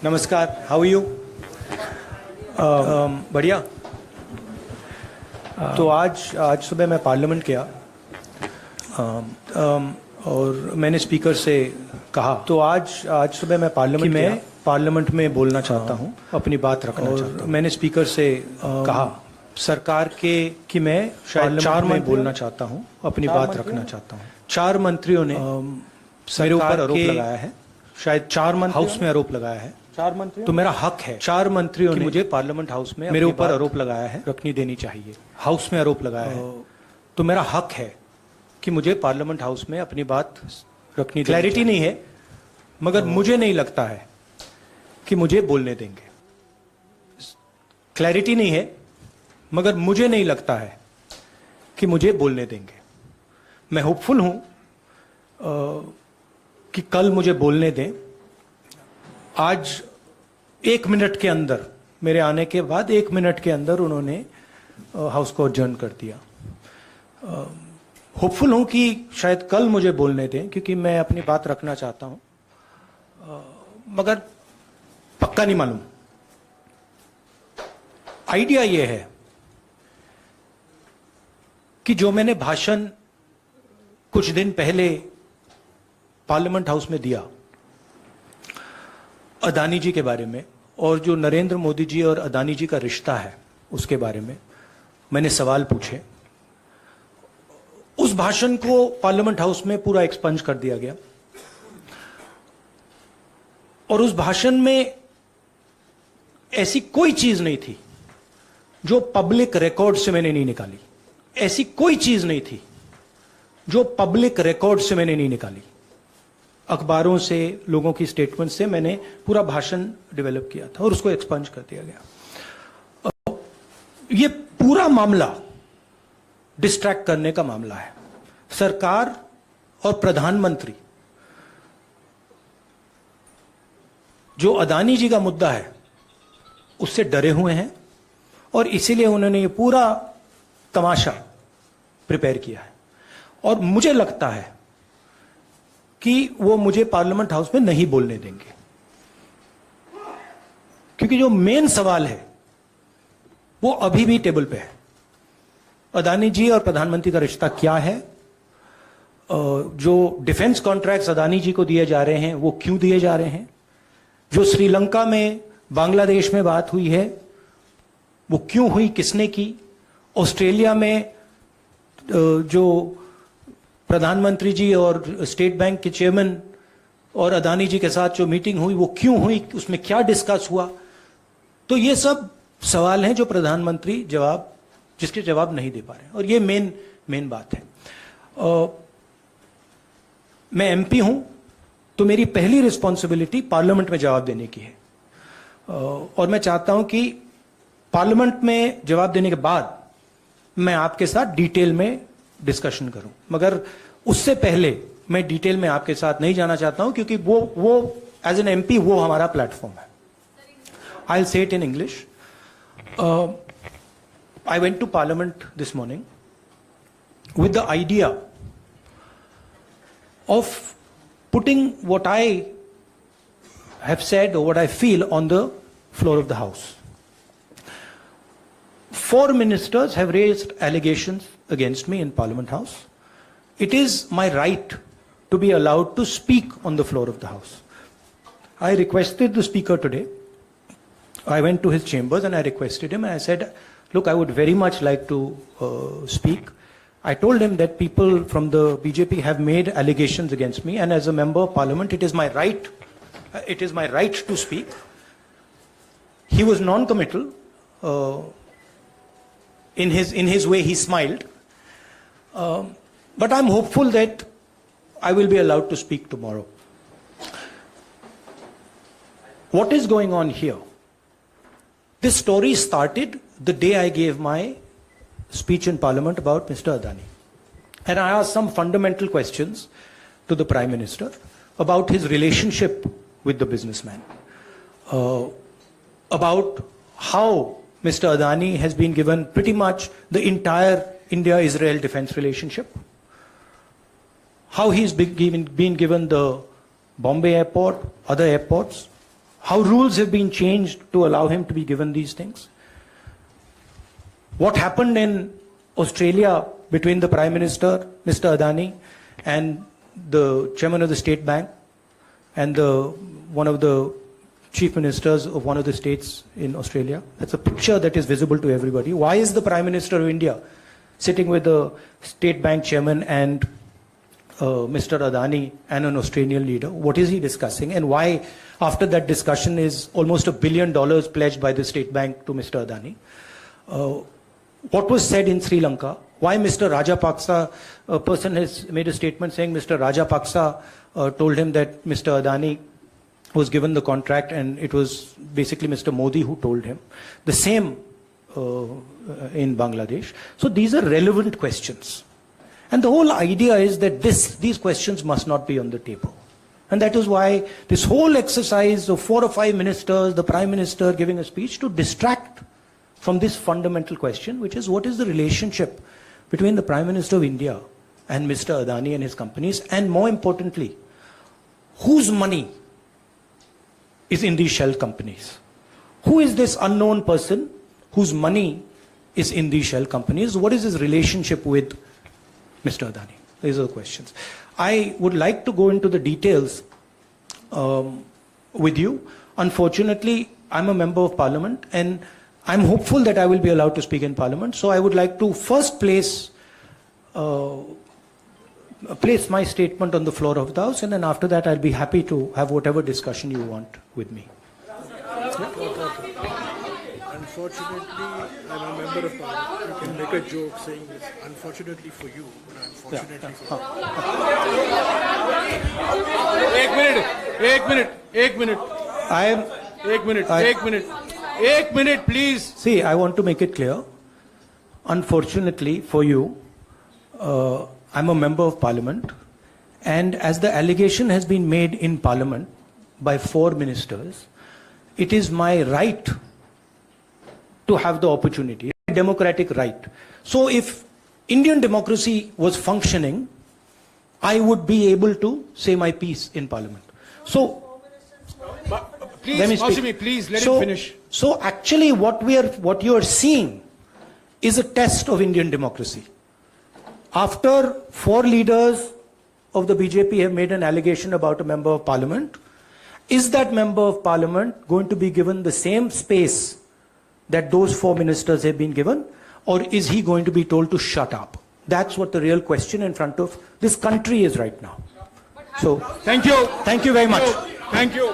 नमस्कार, how are you? बढ़िया। तो आज सुबह मैं पार्लियामेंट गया और मैंने स्पीकर से कहा, तो आज सुबह मैं पार्लियामेंट में बोलना चाहता हूं, अपनी बात रखना चाहता हूं। मैंने स्पीकर से कहा सरकार के कि मैं शायद 4 में बोलना चाहता हूं, अपनी बात रखना चाहता हूं। 4 मंत्रियों ने मेरे ऊपर आरोप लगाया है, शायद 4 मंत्री हाउस में आरोप लगाया है। 4 मंत्री, तो मेरा हक है 4 मंत्रियों ने मुझे पार्लियामेंट हाउस में मेरे ऊपर आरोप लगाया है, रखनी देनी चाहिए। हाउस में आरोप लगाया है, तो मेरा हक है कि मुझे पार्लियामेंट हाउस में अपनी बात रखनी। क्लैरिटी नहीं है, मगर मुझे नहीं लगता है कि मुझे बोलने देंगे। क्लैरिटी नहीं है, मगर मुझे नहीं लगता है कि मुझे बोलने देंगे। मैं होपफुल हूं कि कल मुझे बोलने दें। आज 1 मिनट के अंदर, मेरे आने के बाद 1 मिनट के अंदर उन्होंने हाउस को अडजर्न कर दिया। होपफुल हूं कि शायद कल मुझे बोलने दें, क्योंकि मैं अपनी बात रखना चाहता हूं, मगर पक्का नहीं मालूम। आइडिया यह है कि जो मैंने भाषण कुछ दिन पहले पार्लियामेंट हाउस में दिया अदानी जी के बारे में, और जो नरेंद्र मोदी जी और अदानी जी का रिश्ता है उसके बारे में मैंने सवाल पूछे, उस भाषण को पार्लियामेंट हाउस में पूरा एक्सपंज कर दिया गया। और उस भाषण में ऐसी कोई चीज नहीं थी जो पब्लिक रिकॉर्ड से मैंने नहीं निकाली। ऐसी कोई चीज नहीं थी जो पब्लिक रिकॉर्ड से मैंने नहीं निकाली। अखबारों से, लोगों की स्टेटमेंट से मैंने पूरा भाषण डेवलप किया था और उसको एक्सपंज कर दिया गया। ये पूरा मामला डिस्ट्रैक्ट करने का मामला है। सरकार और प्रधानमंत्री जो अदानी जी का मुद्दा है उससे डरे हुए हैं, और इसीलिए उन्होंने ये पूरा तमाशा प्रिपेयर किया है। और मुझे लगता है कि वो मुझे पार्लियामेंट हाउस में नहीं बोलने देंगे, क्योंकि जो मेन सवाल है वो अभी भी टेबल पे है। अदानी जी और प्रधानमंत्री का रिश्ता क्या है? जो डिफेंस कॉन्ट्रैक्ट्स अदानी जी को दिए जा रहे हैं वो क्यों दिए जा रहे हैं? जो श्रीलंका में, बांग्लादेश में बात हुई है वो क्यों हुई, किसने की? ऑस्ट्रेलिया में जो प्रधानमंत्री जी और स्टेट बैंक के चेयरमैन और अदानी जी के साथ जो मीटिंग हुई वो क्यों हुई, उसमें क्या डिस्कस हुआ? तो ये सब सवाल हैं जो प्रधानमंत्री जिसके जवाब नहीं दे पा रहे हैं, और ये मेन बात है। मैं एमपी हूं, तो मेरी पहली रिस्पॉन्सिबिलिटी पार्लियामेंट में जवाब देने की है, और मैं चाहता हूं कि पार्लियामेंट में जवाब देने के बाद मैं आपके साथ डिटेल में डिस्कशन करूं। मगर उससे पहले मैं डिटेल में आपके साथ नहीं जाना चाहता हूं, क्योंकि वो एज एन एमपी वो हमारा प्लेटफॉर्म है। I will say it in English. I went to Parliament this morning with the idea of putting what I have said or what I feel on the floor of the House. 4 ministers have raised allegations against me in Parliament House. It is my right to be allowed to speak on the floor of the House. I requested the Speaker today. I went to his chambers and I requested him, and I said, look, I would very much like to speak. I told him that people from the BJP have made allegations against me, and as a member of parliament, it is my right. It is my right to speak. He was non-committal. In his way, he smiled. But I'm hopeful that I will be allowed to speak tomorrow. What is going on here? This story started the day I gave my speech in Parliament about Mr. Adani. And I asked some fundamental questions to the Prime Minister about his relationship with the businessman, about how Mr. Adani has been given pretty much the entire India-Israel defense relationship, how he's been given the Bombay airport, other airports, how rules have been changed to allow him to be given these things. What happened in Australia between the Prime Minister, Mr. Adani, and the Chairman of the State Bank, and one of the Chief Ministers of one of the states in Australia. That's a picture that is visible to everybody. Why is the Prime Minister of India sitting with the State Bank Chairman and Mr. Adani and an Australian leader? What is he discussing? And why, after that discussion, is almost $1 billion pledged by the State Bank to Mr. Adani? What was said in Sri Lanka? Why Mr. Rajapaksa, a person has made a statement saying Mr. Rajapaksa told him that Mr. Adani was given the contract and it was basically Mr. Modi who told him. The same in Bangladesh. So these are relevant questions. And the whole idea is that these questions must not be on the table. And that is why this whole exercise of 4 or 5 ministers, the Prime Minister giving a speech to distract from this fundamental question, which is what is the relationship between the Prime Minister of India and Mr. Adani and his companies, and more importantly, whose money is in these shell companies? Who is this unknown person whose money is in these shell companies? What is his relationship with Mr. Adani? These are the questions. I would like to go into the details with you. Unfortunately, I'm a member of Parliament and I'm hopeful that I will be allowed to speak in Parliament. So I would like to first place my statement on the floor of the House, and then after that I'll be happy to have whatever discussion you want with me. Unfortunately, I'm a member of Parliament. You can make a joke saying this, unfortunately for you, but unfortunately for एक minute please. See, I want to make it clear. Unfortunately for you, I'm a member of Parliament, and as the allegation has been made in Parliament by 4 ministers, it is my right to have the opportunity, a democratic right. So if Indian democracy was functioning, I would be able to say my piece in Parliament. So, Please, Maushami, please let him finish. So actually what you are seeing is a test of Indian democracy. After 4 leaders of the BJP have made an allegation about a member of Parliament, is that member of Parliament going to be given the same space that those 4 ministers have been given, or is he going to be told to shut up? That's what the real question in front of this country is right now. So, Thank you. Thank you very much. Thank you.